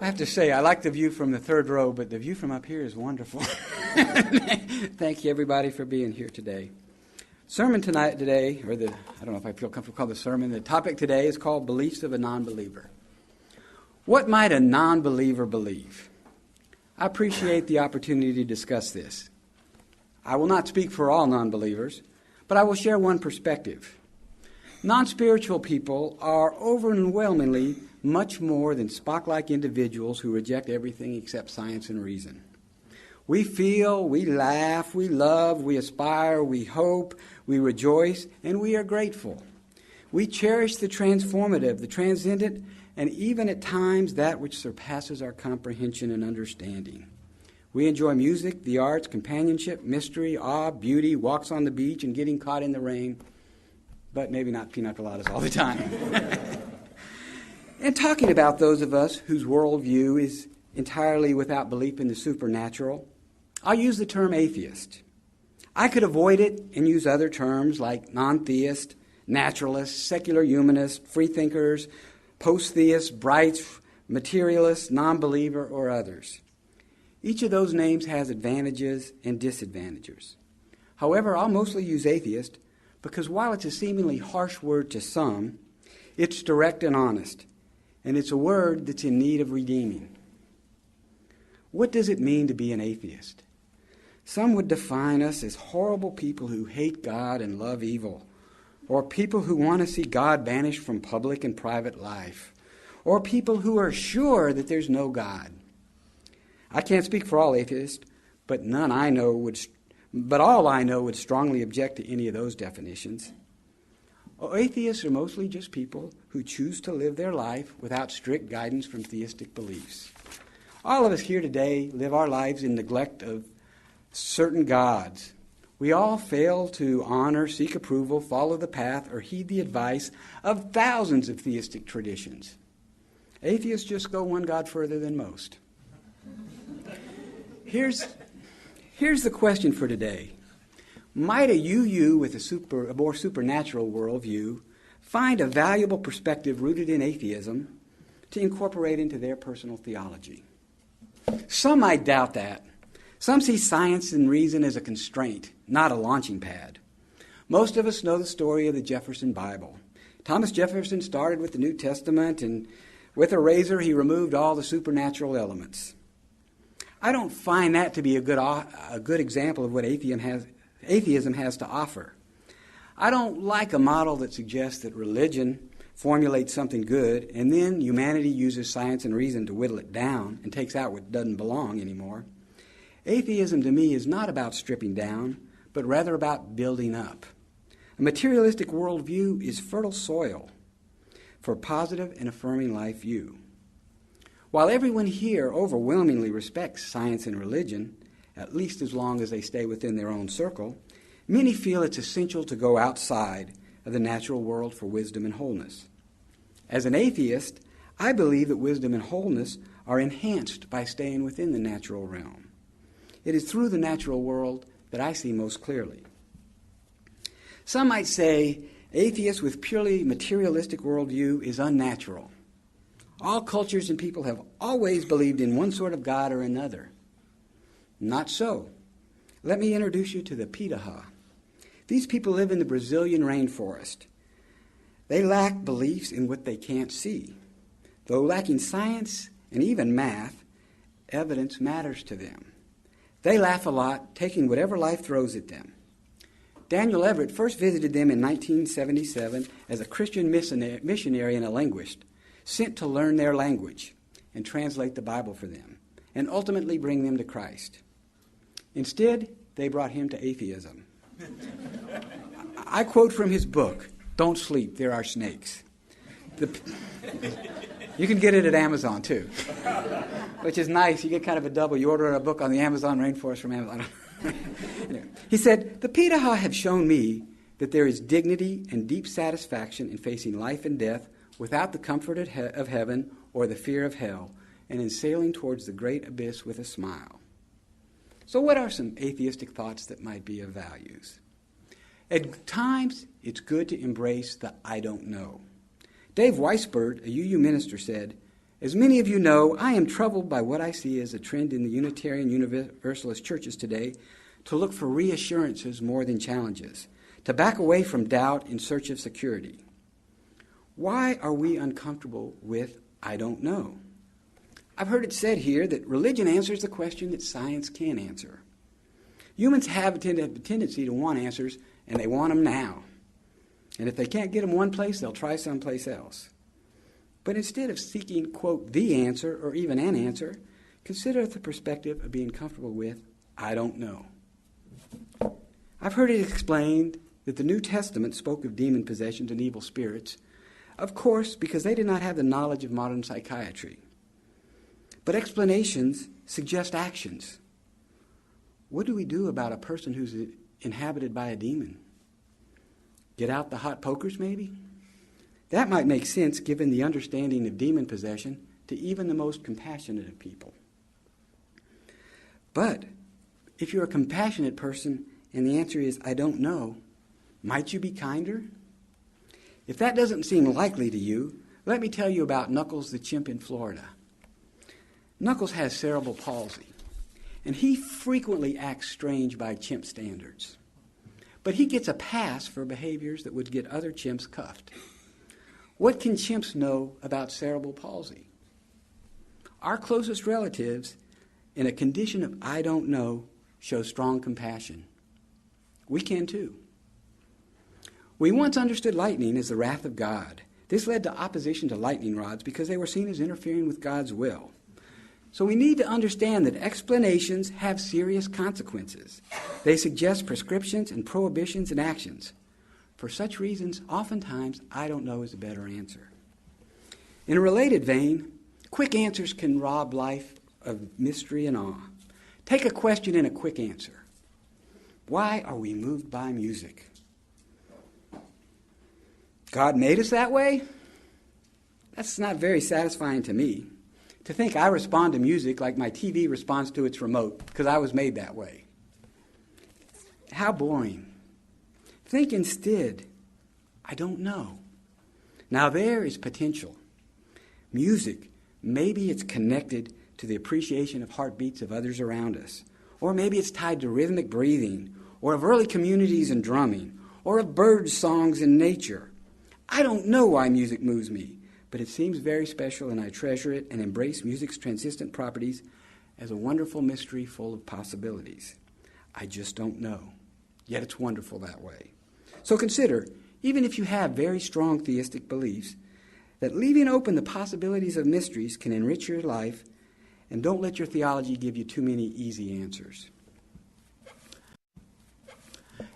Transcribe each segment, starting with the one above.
have to say, I like the view from the third row, but the view from up here is wonderful. Thank you, everybody, for being here today. Sermon today, I don't know if I feel comfortable calling the sermon, the topic today is called Beliefs of a Non-Believer. What might a non-believer believe? I appreciate the opportunity to discuss this. I will not speak for all non-believers, but I will share one perspective. Non-spiritual people are overwhelmingly much more than Spock-like individuals who reject everything except science and reason. We feel, we laugh, we love, we aspire, we hope, we rejoice, and we are grateful. We cherish the transformative, the transcendent, and even at times that which surpasses our comprehension and understanding. We enjoy music, the arts, companionship, mystery, awe, beauty, walks on the beach, and getting caught in the rain, but maybe not pina coladas all the time. And talking about those of us whose worldview is entirely without belief in the supernatural, I'll use the term atheist. I could avoid it and use other terms like non-theist, naturalist, secular humanist, freethinkers, post-theist, brights, materialist, non-believer, or others. Each of those names has advantages and disadvantages. However, I'll mostly use atheist because while it's a seemingly harsh word to some, it's direct and honest, and it's a word that's in need of redeeming. What does it mean to be an atheist? Some would define us as horrible people who hate God and love evil, or people who want to see God banished from public and private life, or people who are sure that there's no God. I can't speak for all atheists, but all I know would strongly object to any of those definitions. Atheists are mostly just people who choose to live their life without strict guidance from theistic beliefs. All of us here today live our lives in neglect of certain gods. We all fail to honor, seek approval, follow the path, or heed the advice of thousands of theistic traditions. Atheists just go one God further than most. Here's the question for today. Might a you with a more supernatural worldview find a valuable perspective rooted in atheism to incorporate into their personal theology? Some might doubt that. Some see science and reason as a constraint, not a launching pad. Most of us know the story of the Jefferson Bible. Thomas Jefferson started with the New Testament, and with a razor he removed all the supernatural elements. I don't find that to be a good example of what atheism has to offer. I don't like a model that suggests that religion formulates something good and then humanity uses science and reason to whittle it down and takes out what doesn't belong anymore. Atheism to me is not about stripping down, but rather about building up. A materialistic worldview is fertile soil for positive and affirming life view. While everyone here overwhelmingly respects science and religion, at least as long as they stay within their own circle, many feel it's essential to go outside of the natural world for wisdom and wholeness. As an atheist, I believe that wisdom and wholeness are enhanced by staying within the natural realm. It is through the natural world that I see most clearly. Some might say atheists with purely materialistic worldview is unnatural. All cultures and people have always believed in one sort of God or another. Not so. Let me introduce you to the Pitaha. These people live in the Brazilian rainforest. They lack beliefs in what they can't see. Though lacking science and even math, evidence matters to them. They laugh a lot, taking whatever life throws at them. Daniel Everett first visited them in 1977 as a Christian missionary and a linguist, sent to learn their language and translate the Bible for them, and ultimately bring them to Christ. Instead, they brought him to atheism. I quote from his book, "Don't Sleep, There Are Snakes." You can get it at Amazon, too, which is nice. You get kind of a double. You order a book on the Amazon rainforest from Amazon. Anyway, he said, "The Pitaha have shown me that there is dignity and deep satisfaction in facing life and death without the comfort of heaven or the fear of hell, and in sailing towards the great abyss with a smile." So what are some atheistic thoughts that might be of values? At times, it's good to embrace the I don't know. Dave Weisbert, a UU minister, said, As many of you know, I am troubled by what I see as a trend in the Unitarian Universalist churches today to look for reassurances more than challenges, to back away from doubt in search of security. Why are we uncomfortable with "I don't know"? I've heard it said here that religion answers the question that science can't answer. Humans have a tendency to want answers, and they want them now. And if they can't get them one place, they'll try someplace else. But instead of seeking, quote, the answer or even an answer, consider the perspective of being comfortable with "I don't know." I've heard it explained that the New Testament spoke of demon possessions and evil spirits, of course, because they did not have the knowledge of modern psychiatry. But explanations suggest actions. What do we do about a person who's inhabited by a demon? Get out the hot pokers, maybe? That might make sense given the understanding of demon possession to even the most compassionate of people. But if you're a compassionate person and the answer is "I don't know," might you be kinder? If that doesn't seem likely to you, let me tell you about Knuckles the chimp in Florida. Knuckles has cerebral palsy, and he frequently acts strange by chimp standards. But he gets a pass for behaviors that would get other chimps cuffed. What can chimps know about cerebral palsy? Our closest relatives, in a condition of "I don't know," show strong compassion. We can too. We once understood lightning as the wrath of God. This led to opposition to lightning rods because they were seen as interfering with God's will. So we need to understand that explanations have serious consequences. They suggest prescriptions and prohibitions and actions. For such reasons, oftentimes, "I don't know" is a better answer. In a related vein, quick answers can rob life of mystery and awe. Take a question and a quick answer. Why are we moved by music? God made us that way? That's not very satisfying to me. To think I respond to music like my TV responds to its remote because I was made that way. How boring. Think instead, "I don't know." Now there is potential. Music, maybe it's connected to the appreciation of heartbeats of others around us. Or maybe it's tied to rhythmic breathing, or of early communities and drumming, or of bird songs in nature. I don't know why music moves me, but it seems very special, and I treasure it and embrace music's transcendent properties as a wonderful mystery full of possibilities. I just don't know. Yet it's wonderful that way. So consider, even if you have very strong theistic beliefs, that leaving open the possibilities of mysteries can enrich your life, and don't let your theology give you too many easy answers.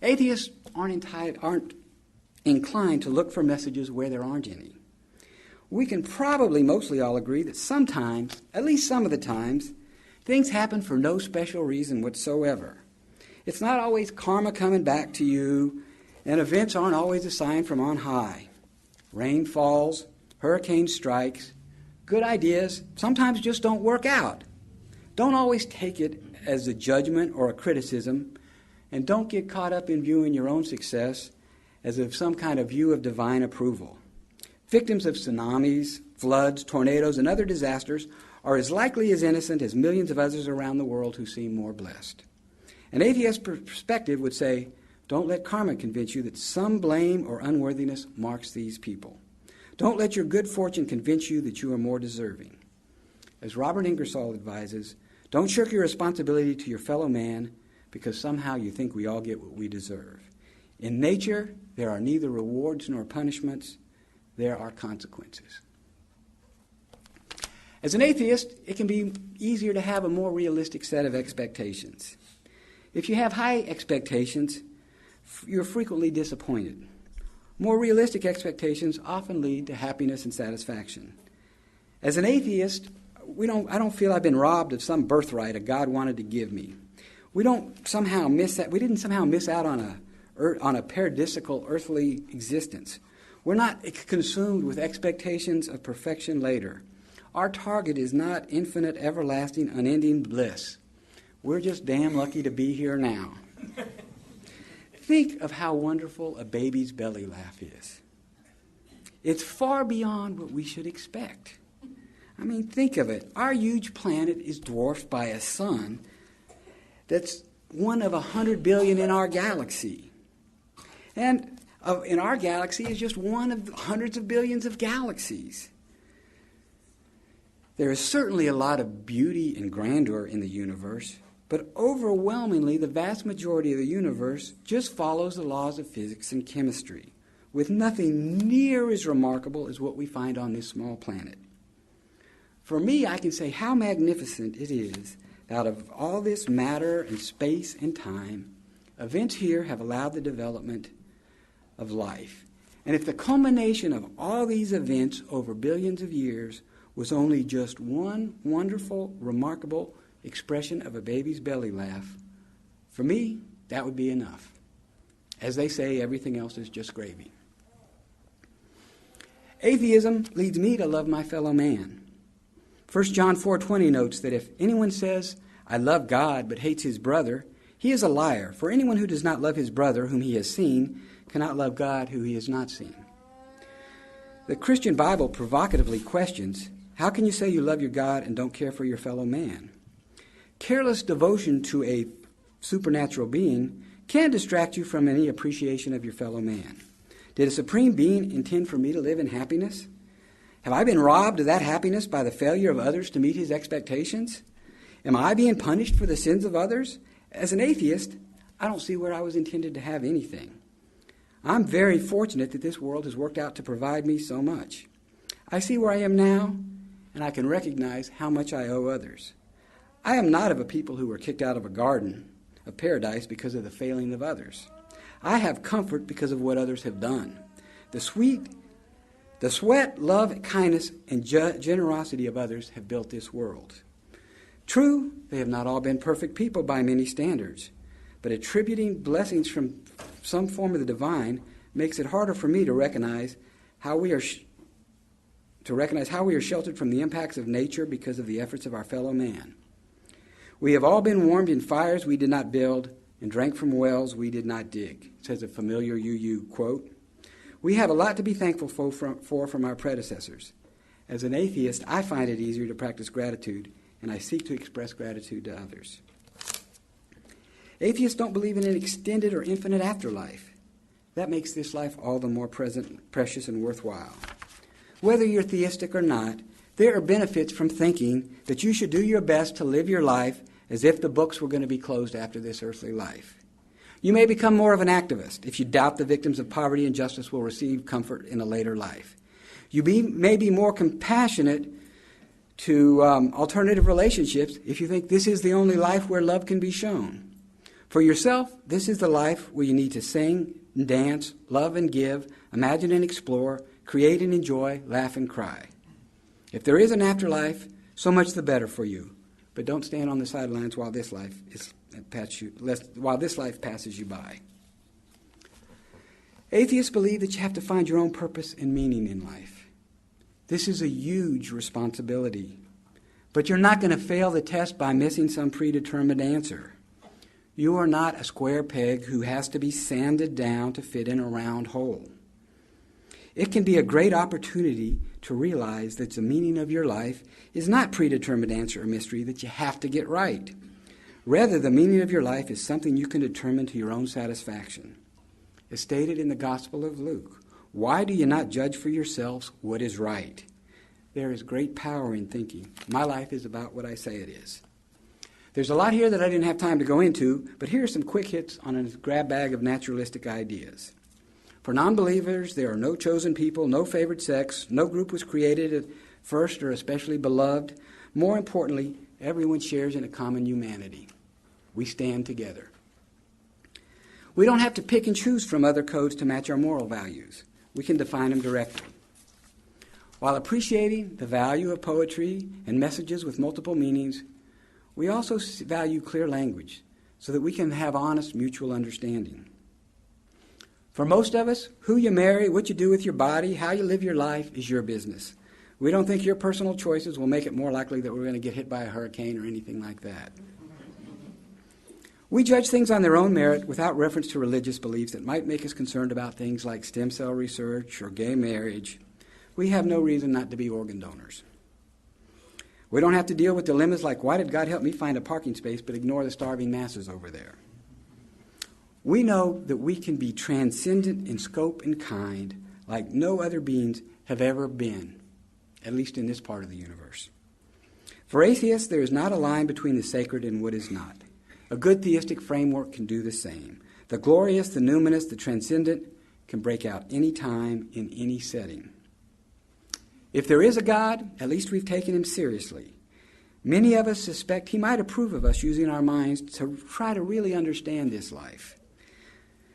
Atheists aren't inclined to look for messages where there aren't any. We can probably mostly all agree that sometimes, at least some of the times, things happen for no special reason whatsoever. It's not always karma coming back to you, and events aren't always a sign from on high. Rain falls, hurricane strikes, good ideas sometimes just don't work out. Don't always take it as a judgment or a criticism, and don't get caught up in viewing your own success as of some kind of view of divine approval. Victims of tsunamis, floods, tornadoes, and other disasters are as likely as innocent as millions of others around the world who seem more blessed. An atheist perspective would say, don't let karma convince you that some blame or unworthiness marks these people. Don't let your good fortune convince you that you are more deserving. As Robert Ingersoll advises, don't shirk your responsibility to your fellow man because somehow you think we all get what we deserve. In nature, there are neither rewards nor punishments. There are consequences. As an atheist, it can be easier to have a more realistic set of expectations. If you have high expectations, you're frequently disappointed. More realistic expectations often lead to happiness and satisfaction. As an atheist, I don't feel I've been robbed of some birthright a God wanted to give me. We didn't somehow miss out on a paradisical earthly existence. We're not consumed with expectations of perfection later. Our target is not infinite, everlasting, unending bliss. We're just damn lucky to be here now. Think of how wonderful a baby's belly laugh is. It's far beyond what we should expect. I mean, think of it. Our huge planet is dwarfed by a sun that's one of 100 billion in our galaxy. And in our galaxy is just one of hundreds of billions of galaxies. There is certainly a lot of beauty and grandeur in the universe, but overwhelmingly the vast majority of the universe just follows the laws of physics and chemistry, with nothing near as remarkable as what we find on this small planet. For me, I can say how magnificent it is that out of all this matter and space and time, events here have allowed the development of life. And if the culmination of all these events over billions of years was only just one wonderful, remarkable expression of a baby's belly laugh, for me, that would be enough. As they say, everything else is just gravy. Atheism leads me to love my fellow man. 1 John 4:20 notes that if anyone says, I love God, but hates his brother, he is a liar. For anyone who does not love his brother whom he has seen cannot love God who he has not seen. The Christian Bible provocatively questions, how can you say you love your God and don't care for your fellow man? Careless devotion to a supernatural being can distract you from any appreciation of your fellow man. Did a supreme being intend for me to live in happiness? Have I been robbed of that happiness by the failure of others to meet his expectations? Am I being punished for the sins of others? As an atheist, I don't see where I was intended to have anything. I'm very fortunate that this world has worked out to provide me so much. I see where I am now, and I can recognize how much I owe others. I am not of a people who were kicked out of a garden of paradise because of the failing of others. I have comfort because of what others have done. The sweat, love, kindness, and generosity of others have built this world. True, they have not all been perfect people by many standards, but attributing blessings from some form of the divine makes it harder for me to recognize how we are sheltered from the impacts of nature because of the efforts of our fellow man. We have all been warmed in fires we did not build and drank from wells we did not dig, says a familiar UU quote. We have a lot to be thankful for from our predecessors. As an atheist, I find it easier to practice gratitude, and I seek to express gratitude to others. Atheists don't believe in an extended or infinite afterlife. That makes this life all the more precious and worthwhile. Whether you're theistic or not, there are benefits from thinking that you should do your best to live your life as if the books were going to be closed after this earthly life. You may become more of an activist if you doubt the victims of poverty and justice will receive comfort in a later life. You may be more compassionate to alternative relationships if you think this is the only life where love can be shown. For yourself, this is the life where you need to sing and dance, love and give, imagine and explore, create and enjoy, laugh and cry. If there is an afterlife, so much the better for you. But don't stand on the sidelines while this life passes you by. Atheists believe that you have to find your own purpose and meaning in life. This is a huge responsibility. But you're not going to fail the test by missing some predetermined answer. You are not a square peg who has to be sanded down to fit in a round hole. It can be a great opportunity to realize that the meaning of your life is not predetermined answer or mystery that you have to get right. Rather, the meaning of your life is something you can determine to your own satisfaction. As stated in the Gospel of Luke, why do you not judge for yourselves what is right? There is great power in thinking. My life is about what I say it is. There's a lot here that I didn't have time to go into, but here are some quick hits on a grab bag of naturalistic ideas. For non-believers, there are no chosen people, no favored sex, no group was created at first or especially beloved. More importantly, everyone shares in a common humanity. We stand together. We don't have to pick and choose from other codes to match our moral values. We can define them directly. While appreciating the value of poetry and messages with multiple meanings, we also value clear language so that we can have honest mutual understanding. For most of us, who you marry, what you do with your body, how you live your life is your business. We don't think your personal choices will make it more likely that we're going to get hit by a hurricane or anything like that. We judge things on their own merit without reference to religious beliefs that might make us concerned about things like stem cell research or gay marriage. We have no reason not to be organ donors. We don't have to deal with dilemmas like, why did God help me find a parking space but ignore the starving masses over there? We know that we can be transcendent in scope and kind like no other beings have ever been, at least in this part of the universe. For atheists, there is not a line between the sacred and what is not. A good theistic framework can do the same. The glorious, the numinous, the transcendent can break out any time, in any setting. If there is a God, at least we've taken him seriously. Many of us suspect he might approve of us using our minds to try to really understand this life,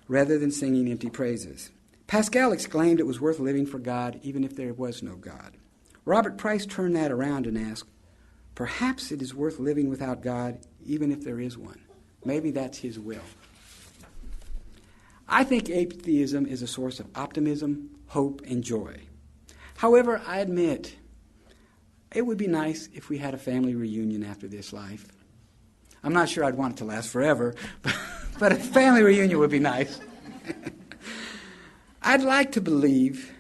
rather than singing empty praises. Pascal exclaimed it was worth living for God even if there was no God. Robert Price turned that around and asked, perhaps it is worth living without God even if there is one. Maybe that's his will. I think atheism is a source of optimism, hope, and joy. However, I admit it would be nice if we had a family reunion after this life. I'm not sure I'd want it to last forever, but a family reunion would be nice. I'd like to believe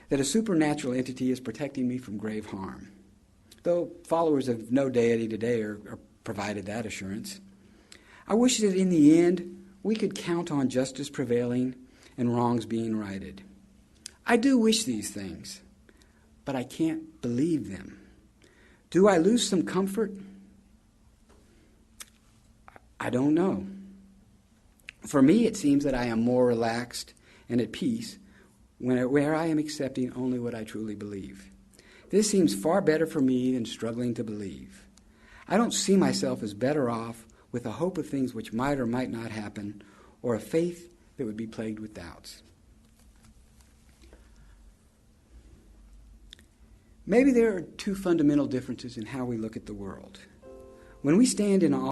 that a supernatural entity is protecting me from grave harm, though followers of no deity today are provided that assurance. I wish that in the end we could count on justice prevailing and wrongs being righted. I do wish these things, but I can't believe them. Do I lose some comfort? I don't know. For me, it seems that I am more relaxed and at peace where I am accepting only what I truly believe. This seems far better for me than struggling to believe. I don't see myself as better off with a hope of things which might or might not happen, or a faith that would be plagued with doubts. Maybe there are two fundamental differences in how we look at the world. When we stand in awe